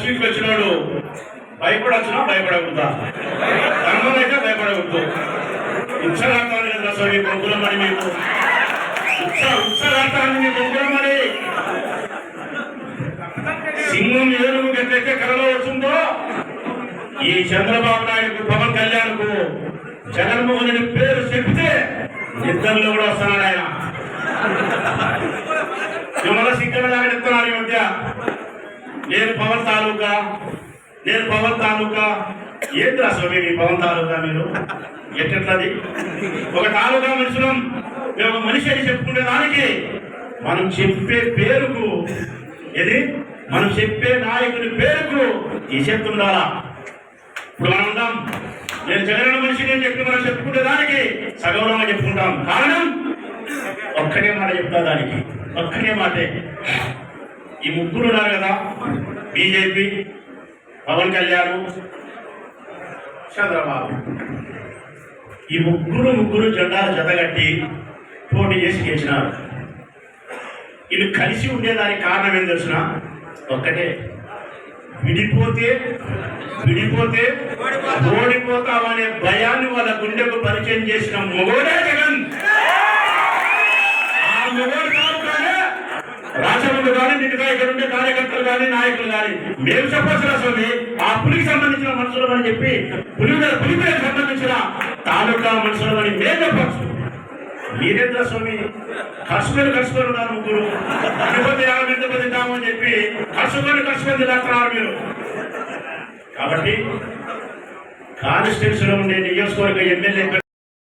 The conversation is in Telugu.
సీట్కి వచ్చినాడు భయపడొచ్చునా భయపడకూడదా? ధర్మమైతే భయపడకూడదు. ఉత్సాహాన్ని కదా స్వామి బొంగులమని మీకు ఉత్సాహాన్ని మీ బొంగులమని సింహం ఏనుగు ఎట్లయితే కలలో వస్తుందో ఈ చంద్రబాబు నాయుడు పవన్ కళ్యాణ్ కు జగన్మోహన్ రెడ్డి పేరు చెప్తే ఇద్దరిలో కూడా వస్తున్నాడు ఆయన. మిమ్మల్ని సిగ్గన జాగ్రత్తన్నారు ఈ మధ్య. నేను పవన్ తాలూకా ఏంటి అసలు మీ పవన్ తాలూకా మీరు ఎట్లది? ఒక తాలూకా మనుషులం మేము ఒక మనిషి అని చెప్పుకునే దానికి మనం చెప్పే పేరుకు మనం చెప్పే నాయకుని పేరుకు ఈ శక్తి ఉండాలా? ఇప్పుడు మనం ఉంటాం నేను జగన్ మనిషిని అని చెప్పి మనం చెప్పుకునే దానికి సగౌరవంగా చెప్పుకుంటాం. కారణం ఒక్కటే మాట చెప్తా, దానికి ఒక్కటే మాటే. ఈ ముగ్గురు ఉన్నారు కదా, బీజేపీ, పవన్ కళ్యాణ్, చంద్రబాబు, ఈ ముగ్గురు జెండాలు జతగట్టి పోటీ చేసి గెలిచినారు. ఇది కలిసి ఉండేదానికి కారణం ఏం తెలిసిన? ఒక్కటే, విడిపోతే ఓడిపోతామనే భయాన్ని వాళ్ళ గుండెకు పరిచయం చేసిన మొగోడే జగన్. ఆ మొగోడు కాదుగానే రాష్ట్రంలో కానీ మిగతా ఇక్కడ ఉండే కార్యకర్తలు కానీ నాయకులు కానీ మేము చెప్పొచ్చు స్వామి. ఆ పులికి సంబంధించిన మనుషులు అని చెప్పి పులికి సంబంధించిన తాలూకా మనుషులు అని మేము చెప్పచ్చు. మీరేంద్ర స్వామి కలుసుకొని ఉన్నారు ముగ్గురు. తిరుపతి ఎందుకు తింటామని చెప్పి కలుసుకొని తింటున్నారు మీరు. కాబట్టి కాన్స్టిట్యూన్సీలో ఉండే నియోజకవర్గ ఎమ్మెల్యే